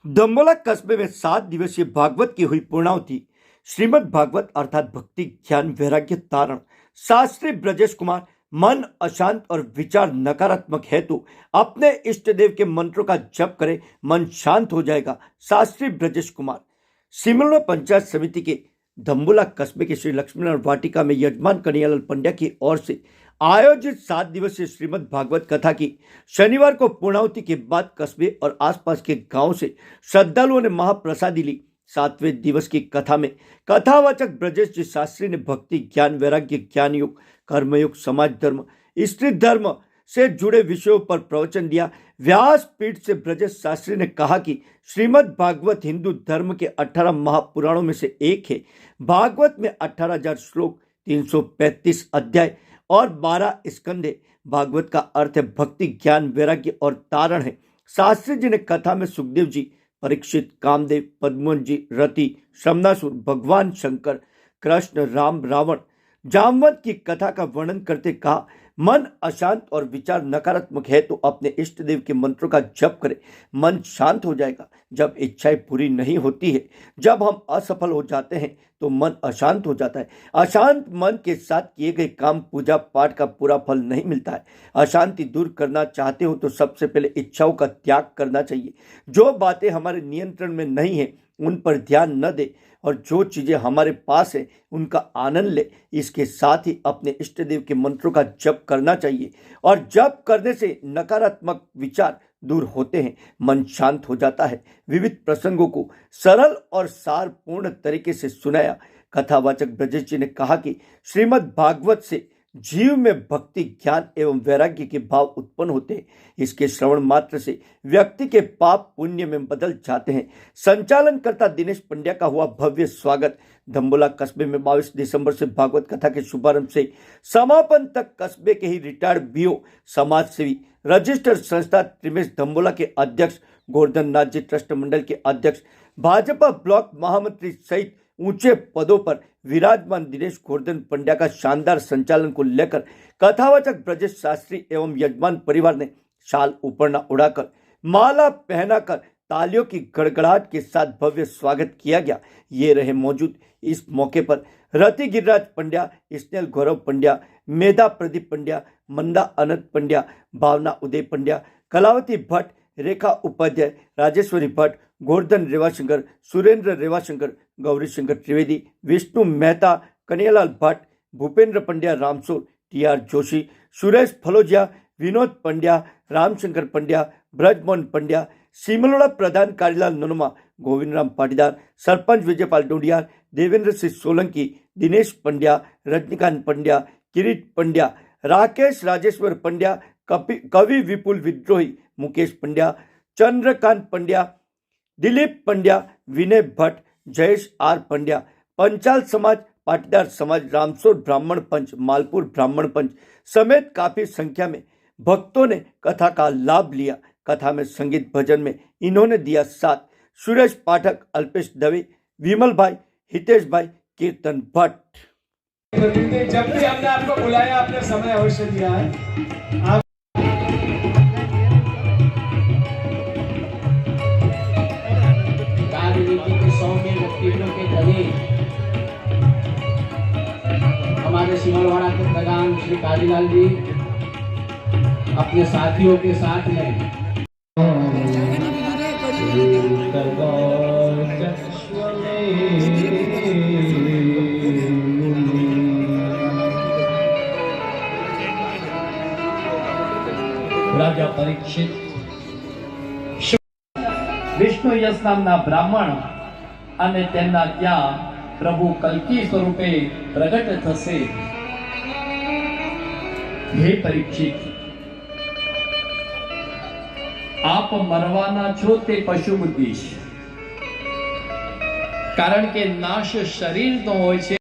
दंबोला कस्बे में 7 दिवसीय भागवत की हुई पूर्णाहुति। श्रीमद् भागवत अर्थात भक्ति ज्ञान वैराग्य तारण। शास्त्री ब्रजेश कुमार मन अशांत और विचार नकारात्मक है तो अपने इष्ट देव के मंत्रों का जप करे, मन शांत हो जाएगा। शास्त्री ब्रजेश कुमार सिमरन पंचायत समिति के दंबोला कस्बे के श्री लक्ष्मीनारायण वाटिका में यजमान कन्हैयालाल पंड्या की ओर से आयोजित 7 दिवसीय श्रीमद् भागवत कथा की शनिवार को पूर्णाहुति के बाद कस्बे और आसपास के गांव से श्रद्धालुओं ने महाप्रसादी ली। 7वें दिवस की कथा में कथावाचक ब्रजेश जी शास्त्री ने भक्ति ज्ञान वैराग्य ज्ञान युग कर्मयुग समाज धर्म स्त्री धर्म से जुड़े विषयों पर प्रवचन दिया। व्यासपीठ से ब्रजेश शास्त्री ने कहा कि श्रीमद् भागवत हिंदू धर्म के 18 महापुराणों में से एक है। भागवत में 18,000 श्लोक 335 अध्याय और 12 स्कंदे। भागवत का अर्थ है भक्ति ज्ञान वैराग्य और तारण है। शास्त्री जी ने कथा में सुखदेव जी, परीक्षित, कामदेव, पद्मन जी, रति, शमनासुर, भगवान शंकर, कृष्ण, राम, रावण, जामवंत की कथा का वर्णन करते कहा, मन अशांत और विचार नकारात्मक है तो अपने इष्ट देव के मंत्रों का जप करें, मन शांत हो जाएगा। जब इच्छाएं पूरी नहीं होती है, जब हम असफल हो जाते हैं तो मन अशांत हो जाता है। अशांत मन के साथ किए गए काम पूजा पाठ का पूरा फल नहीं मिलता है। अशांति दूर करना चाहते हो तो सबसे पहले इच्छाओं का त्याग करना चाहिए। जो बातें हमारे नियंत्रण में नहीं है उन पर ध्यान न दे और जो चीजें हमारे पास है उनका आनंद ले। इसके साथ ही अपने इष्ट देव के मंत्रों का जप करना चाहिए और जप करने से नकारात्मक विचार दूर होते हैं, मन शांत हो जाता है। विविध प्रसंगों को सरल और सारपूर्ण तरीके से सुनाया। कथावाचक ब्रजेश जी ने कहा कि श्रीमद् भागवत से जीव में भक्ति ज्ञान एवं वैराग्य के भाव उत्पन्न होते हैं। इसके श्रवण मात्र से व्यक्ति के पाप पुण्य में बदल जाते हैं। संचालनकर्ता दिनेश पंड्या का हुआ भव्य स्वागत। दंबोला कस्बे में 22 दिसंबर से भागवत कथा के शुभारंभ से समापन तक कस्बे के ही रिटायर्ड बीओ, समाज सेवी, रजिस्टर्ड संस्था त्रिमेश दंबोला के अध्यक्ष, गोवर्धन नाथ जी ट्रस्ट मंडल के अध्यक्ष, भाजपा ब्लॉक महामंत्री सहित ऊंचे पदों पर विराजमान दिनेश गोवर्धन पंड्या का शानदार संचालन को लेकर कथावाचक ब्रजेश शास्त्री एवं यजमान परिवार ने शाल उपरना उड़ाकर माला पहनाकर तालियों की गड़गड़ाहट के साथ भव्य स्वागत किया गया। ये रहे मौजूद। इस मौके पर रति गिरिराज पंड्या, स्नेहल गौरव पंड्या, मेधा प्रदीप पंड्या, मंदा अनंत पंड्या, भावना उदय पंड्या, कलावती भट्ट, रेखा उपाध्याय, राजेश्वरी भट्ट, गोवर्धन रेवाशंकर, सुरेंद्र रेवाशंकर, गौरी शंकर त्रिवेदी, विष्णु मेहता, कन्हैयालाल भट्ट, भूपेंद्र पंड्या रामसोर, टीआर जोशी, सुरेश फलोजिया, विनोद पंड्या, रामशंकर पंड्या, ब्रजमोहन पंड्या, सिमलोड़ा प्रधान कारीलाल ननुमा, गोविंद राम पाटीदार, सरपंच विजयपाल डोडियार, देवेंद्र सिंह सोलंकी, दिनेश पंड्या, रजनीकांत पंड्या, किरीट पंड्या, राकेश राजेश्वर पंड्या, कवि विपुल विद्रोही, मुकेश पंड्या, चंद्रकांत पंड्या, दिलीप पंड्या, विनय भट्ट, जयेश आर पंड्या, पंचाल समाज, पाटीदार समाज, रामसोर ब्राह्मण पंच, मालपुर ब्राह्मण पंच समेत काफी संख्या में भक्तों ने कथा का लाभ लिया। कथा में संगीत भजन में इन्होंने दिया साथ। सुरेश पाठक, अल्पेश दवे, विमल भाई, हितेश भाई, कीर्तन भट्ट। जब भी हमने आपको बुलाया आपने समय अवश्य दिया है। आप हमारे सिमलवाड़ा के प्रधान श्री कालीलाल जी अपने साथियों के साथ में राजा परीक्षित विष्णु यश नामना ब्राह्मण અને તેમના ત્યાં પ્રભુ કલ્કી સ્વરૂપે પ્રગટ થશે। હે પરીક્ષિત, આપ મરવાના છો તે પશુ બુદ્ધિ છે, કારણ કે નાશ શરીરનો હોય છે।